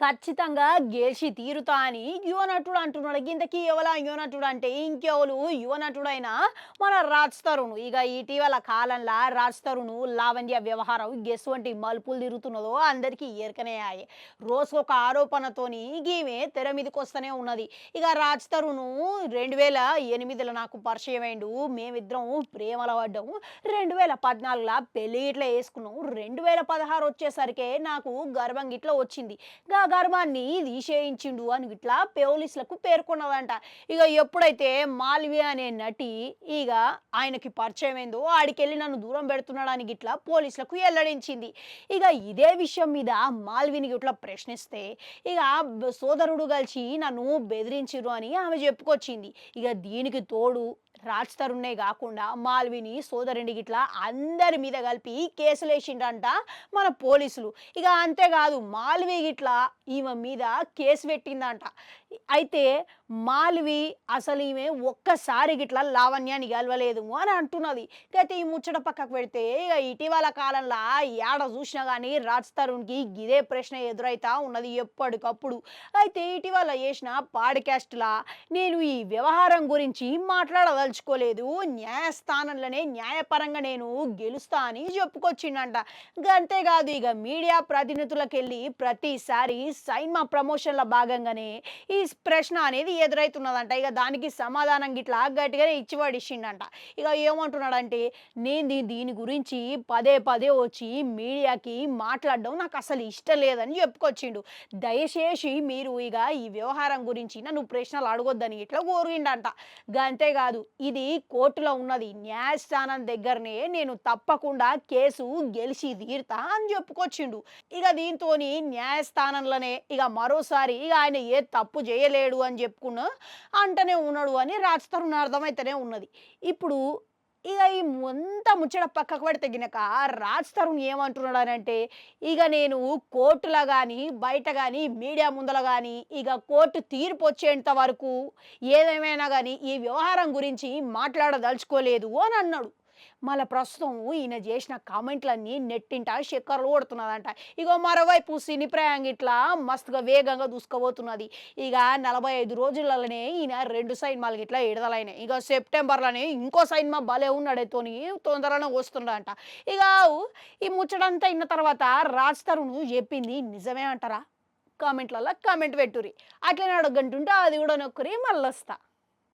ఖచ్చితంగా గెలిచి తీరుతా అని యువ నటుడు అంటున్నాడు. ఇంతకీ ఎవలా యువ నటుడు అంటే ఇంకెవలు యువ నటుడైనా మన రాజ్ తరుణ్. ఇక ఇటీవల కాలంలో రాజ్ తరుణ్ లావణ్య వ్యవహారం ఎటువంటి మలుపులు తిరుగుతున్నదో అందరికీ ఎరకనే ఆయే. రోజుకొక ఆరోపణతోని ఈమె తెర మీదకి వస్తూనే ఉన్నది. ఇక రాజ్ తరుణ్ 2008లో నాకు పరిచయమైండు. మేమిద్దరం ప్రేమలో పడ్డాం. 2014లో పెళ్లి ఇట్లా వేసుకున్నాం. 2016 వచ్చేసరికి నాకు గర్భం గిట్లా వచ్చింది. గర్భాన్ని తీసేయించిండు అని ఇట్లా పోలీసులకు పేర్కొన్నదంట. ఇక ఎప్పుడైతే మాల్వి అనే నటి ఇక ఆయనకి పరిచయమైందో ఆడికెళ్ళి నన్ను దూరం పెడుతున్నాడని గిట్లా పోలీసులకు వెల్లడించింది. ఇక ఇదే విషయం మీద మాల్విని ఇట్లా ప్రశ్నిస్తే ఇక సోదరుడు కలిసి నన్ను బెదిరించిరు అని ఆమె చెప్పుకొచ్చింది. ఇక దీనికి తోడు రాజ్ తరుణ్నే కాకుండా మాల్విని సోదరుని గిట్లా అందరి మీద కలిపి కేసులు వేసిండంట మన పోలీసులు. ఇక అంతేకాదు మాల్వి గిట్లా ఈమె మీద కేసు పెట్టిందంట. అయితే మాల్వి అసలు ఈమె ఒక్కసారి గిట్లా లావణ్యాన్ని గెలవలేదు అని అంటున్నది. అయితే ఈ ముచ్చట పక్కకు పెడితే ఇక ఇటీవల కాలంలో ఏడ చూసినా కానీ రాజ్ తరుణ్కి ఇదే ప్రశ్న ఎదురైతా ఉన్నది ఎప్పటికప్పుడు. అయితే ఇటీవల చేసిన పాడ్కాస్ట్లా నేను ఈ వ్యవహారం గురించి మాట్లాడదలుచుకోలేదు, న్యాయస్థానంలోనే న్యాయపరంగా నేను గెలుస్తా అని చెప్పుకొచ్చిండంట. అంతేకాదు ఇక మీడియా ప్రతినిధులకు వెళ్ళి ప్రతిసారి సైన్మా ప్రమోషన్ల భాగంగానే ఈ ప్రశ్న అనేది ఎదురవుతున్నదంట. ఇక దానికి సమాధానం గిట్లా గట్టిగానే ఇచ్చి పడిచ్చిండంట. ఇక ఏమంటున్నాడంటే నేను దీని గురించి పదే పదే వచ్చి మీడియాకి మాట్లాడడం నాకు అసలు ఇష్టం లేదని చెప్పుకొచ్చిండు. దయచేసి మీరు ఇక ఈ వ్యవహారం గురించి నన్ను ప్రశ్నలు అడగొద్దని ఇట్లా కోరిండంట. అంతేకాదు ఇది కోర్టులో ఉన్నది, న్యాయస్థానం దగ్గరనే నేను తప్పకుండా కేసు గెలిచి తీరుతా అని చెప్పుకొచ్చిండు. ఇక దీంతో న్యాయస్థానంలోనే ఇక మరోసారి ఇక ఆయన ఏ తప్పు చేయలేడు అని చెప్పుకున్న అంటనే ఉన్నాడు అని రాజ్ తరుణ్ అర్థమైతేనే ఉన్నది. ఇప్పుడు ఇక ఈ మొంత ముచ్చట పక్కకు పెడితే గినక రాజ్ తరుణ్ ఏమంటున్నాడు అని అంటే ఇక నేను కోర్టులో కానీ బయట కానీ మీడియా ముందల కానీ ఇక కోర్టు తీర్పు వచ్చేంత వరకు ఏదేమైనా కానీ ఈ వ్యవహారం గురించి మాట్లాడదలుచుకోలేదు అని అన్నాడు. మళ్ళీ ప్రస్తుతం ఈయన చేసిన కామెంట్లన్నీ నెట్టింట చక్కర్లు కొడుతున్నదంట. ఇగో మరోవైపు సినీ ప్రయాణం ఇట్లా మస్తుగా వేగంగా దూసుకుపోతున్నది. ఇక 45 రోజులలోనే ఈయన 2 సినిమాలు ఇట్లా విడుదలైనాయి. ఇక సెప్టెంబర్లోనే ఇంకో సినిమా భలే ఉన్నాడేతోని తొందరలోనే వస్తుండదంట. ఇక ఈ ముచ్చటంతా అయిన తర్వాత రాజ్ తరుణ్ చెప్పింది నిజమే అంటారా? కామెంట్లలో కామెంట్ పెట్టుర్రి. అట్లనే అడగంటుంటే అది కూడా నొక్కరి మళ్ళొస్తా.